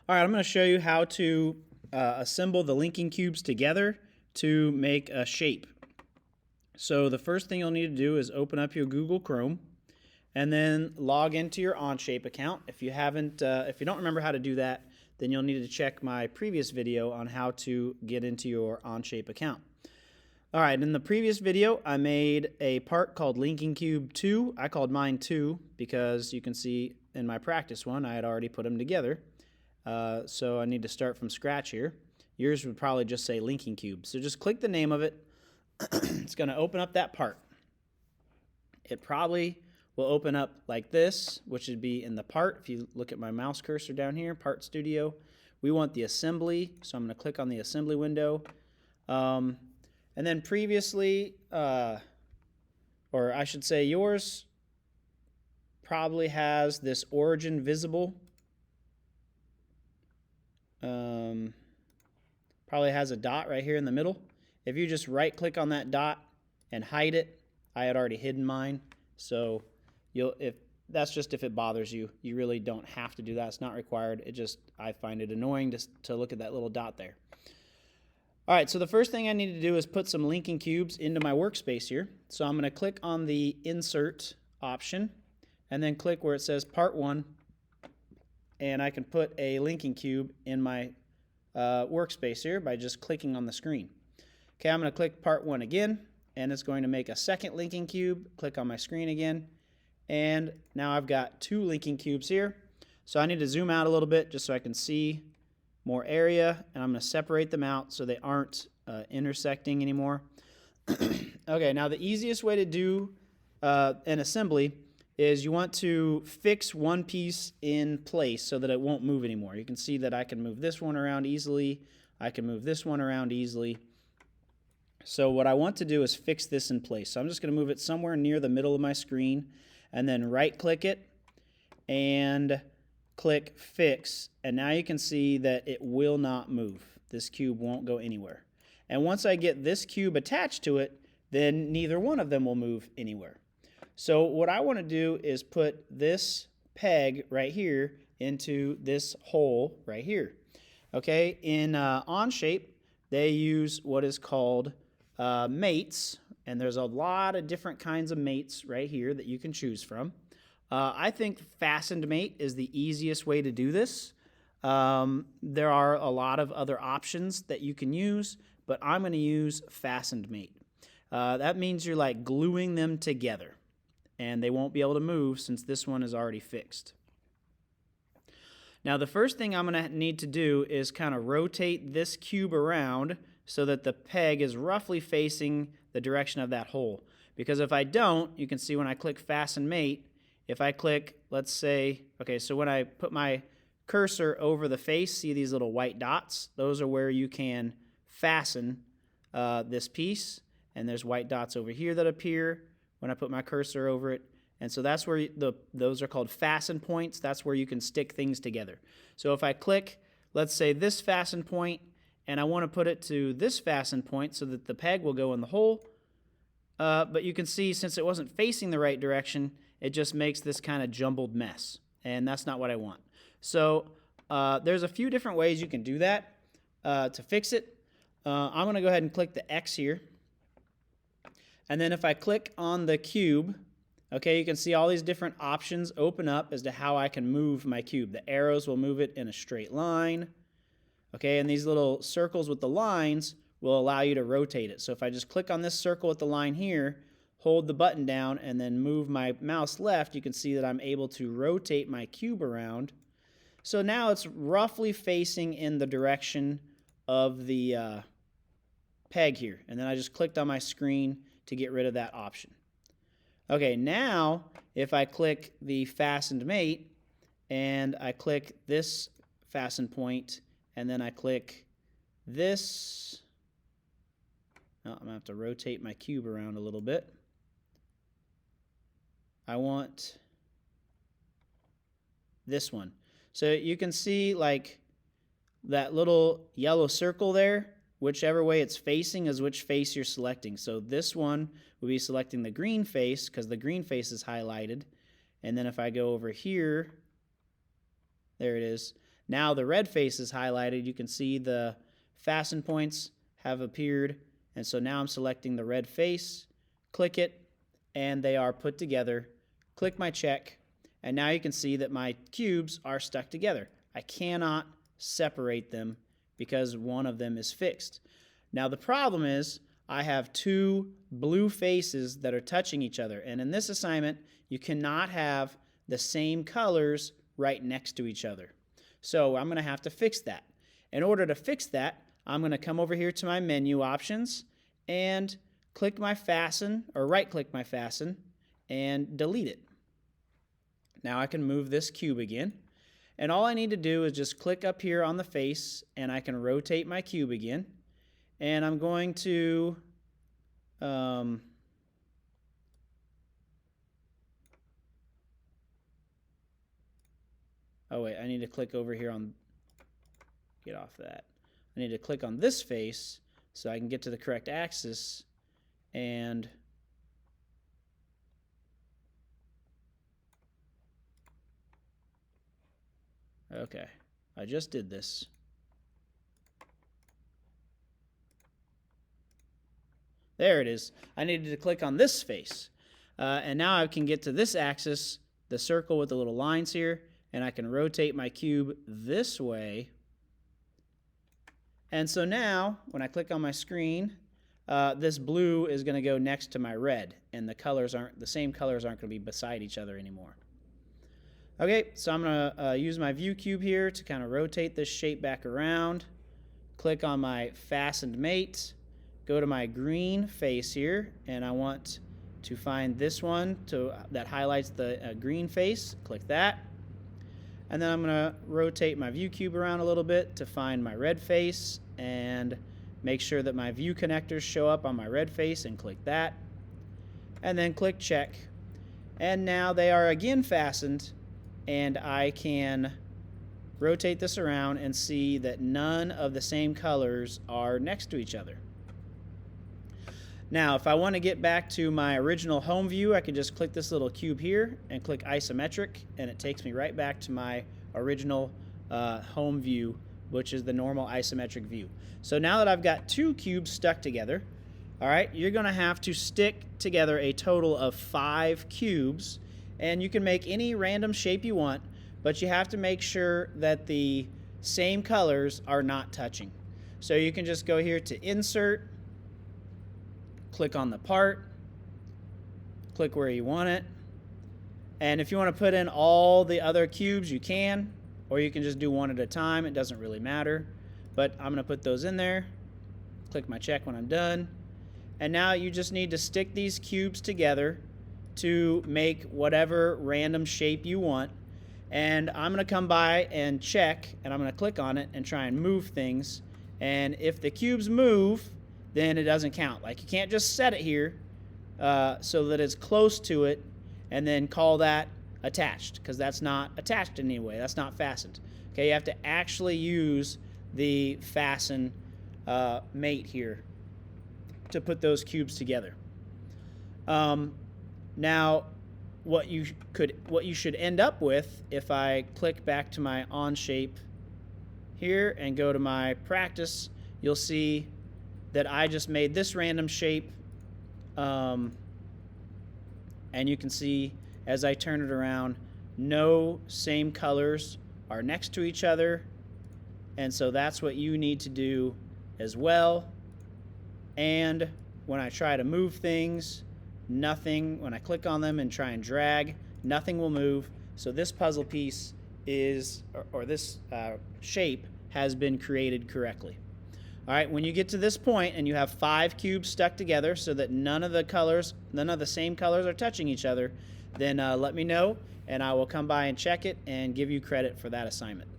All right, I'm going to show you how to assemble the linking cubes together to make a shape. So the first thing you'll need to do is open up your Google Chrome and then log into your Onshape account. If you don't remember how to do that, then you'll need to check my previous video on how to get into your Onshape account. All right, in the previous video, I made a part called Linking Cube 2. I called mine 2 because you can see in my practice one, I had already put them together. So I need to start from scratch here. Yours would probably just say linking cube. So just click the name of it. It's going to open up that part. It probably will open up like this, which would be in the part. If you look at my mouse cursor down here, Part Studio, we want the assembly. So I'm going to click on the assembly window. And then previously, or I should say yours probably has this origin visible. Probably has a dot right here in the middle. If you just right click on that dot and hide it, I had already hidden mine. So that's just if it bothers you. You really don't have to do that. It's not required. I find it annoying to look at that little dot there. All right, so the first thing I need to do is put some linking cubes into my workspace here. So I'm going to click on the Insert option and then click where it says Part 1, and I can put a linking cube in my workspace here by just clicking on the screen. Okay, I'm going to click Part 1 again, and it's going to make a second linking cube. Click on my screen again, and now I've got 2 linking cubes here. So I need to zoom out a little bit just so I can see more area, and I'm going to separate them out so they aren't intersecting anymore. Okay, now the easiest way to do an assembly is you want to fix one piece in place so that it won't move anymore. You can see that I can move this one around easily. I can move this one around easily. So what I want to do is fix this in place. So I'm just going to move it somewhere near the middle of my screen and then right click it and click Fix. And now you can see that it will not move. This cube won't go anywhere. And once I get this cube attached to it, then neither one of them will move anywhere. So what I want to do is put this peg right here into this hole right here. Okay, in Onshape, they use what is called mates, and there's a lot of different kinds of mates right here that you can choose from. I think fastened mate is the easiest way to do this. There are a lot of other options that you can use, but I'm going to use fastened mate. That means you're like gluing them together, and they won't be able to move since this one is already fixed. Now the first thing I'm going to need to do is kind of rotate this cube around so that the peg is roughly facing the direction of that hole. Because if I don't, you can see when I click Fasten Mate, if I click, let's say, okay, so when I put my cursor over the face, see these little white dots? Those are where you can fasten this piece, and there's white dots over here that appear when I put my cursor over it. And so that's where those are called fasten points. That's where you can stick things together. So if I click, let's say this fasten point, and I want to put it to this fasten point so that the peg will go in the hole. But you can see since it wasn't facing the right direction, it just makes this kind of jumbled mess. And that's not what I want. So there's a few different ways you can do that to fix it. I'm going to go ahead and click the X here. And then if I click on the cube, okay, you can see all these different options open up as to how I can move my cube. The arrows will move it in a straight line. Okay, and these little circles with the lines will allow you to rotate it. So if I just click on this circle with the line here, hold the button down, and then move my mouse left, you can see that I'm able to rotate my cube around. So now it's roughly facing in the direction of the peg here. And then I just clicked on my screen to get rid of that option. Okay, now if I click the fastened mate and I click this fasten point and then I click this, I'm going to have to rotate my cube around a little bit. I want this one. So you can see like that little yellow circle there, whichever way it's facing is which face you're selecting. So this one will be selecting the green face because the green face is highlighted. And then if I go over here, there it is. Now the red face is highlighted. You can see the fasten points have appeared. And so now I'm selecting the red face, click it, and they are put together. Click my check, and now you can see that my cubes are stuck together. I cannot separate them because one of them is fixed. Now the problem is I have two blue faces that are touching each other, and in this assignment you cannot have the same colors right next to each other. So I'm going to have to fix that. In order to fix that, I'm going to come over here to my menu options and click my fasten, or right click my fasten, and delete it. Now I can move this cube again, and all I need to do is just click up here on the face, and I can rotate my cube again, and I'm going to oh wait, I need to click over here on, get off that. I need to click on this face so I can get to the correct axis, and okay, I just did this. There it is. I needed to click on this face. And now I can get to this axis, the circle with the little lines here, and I can rotate my cube this way. And so now, when I click on my screen, this blue is going to go next to my red, and the same colors aren't going to be beside each other anymore. Okay, so I'm going to use my view cube here to kind of rotate this shape back around. Click on my fastened mate, go to my green face here, and I want to find this one that highlights the green face. Click that. And then I'm going to rotate my view cube around a little bit to find my red face and make sure that my view connectors show up on my red face, and click that. And then click check. And now they are again fastened, and I can rotate this around and see that none of the same colors are next to each other. Now, if I want to get back to my original home view, I can just click this little cube here and click isometric, and it takes me right back to my original home view, which is the normal isometric view. So now that I've got two cubes stuck together, all right, you're going to have to stick together a total of 5 cubes, and you can make any random shape you want, but you have to make sure that the same colors are not touching. So you can just go here to Insert, click on the part, click where you want it, and if you want to put in all the other cubes, you can, or you can just do one at a time. It doesn't really matter, but I'm going to put those in there, click my check when I'm done, and now you just need to stick these cubes together to make whatever random shape you want. And I'm going to come by and check, and I'm going to click on it and try and move things, and if the cubes move, then it doesn't count. Like, you can't just set it here so that it's close to it and then call that attached, because that's not attached in any way. That's not fastened. Okay, you have to actually use the fasten mate here to put those cubes together. Now, what you should end up with, if I click back to my Onshape here and go to my practice, you'll see that I just made this random shape, and you can see as I turn it around, no same colors are next to each other, and so that's what you need to do as well. And when I try to move things, nothing, when I click on them and try and drag, nothing will move. So this puzzle piece is, or this shape has been created correctly. All right, when you get to this point and you have 5 cubes stuck together so that none of the same colors are touching each other, then let me know, and I will come by and check it and give you credit for that assignment.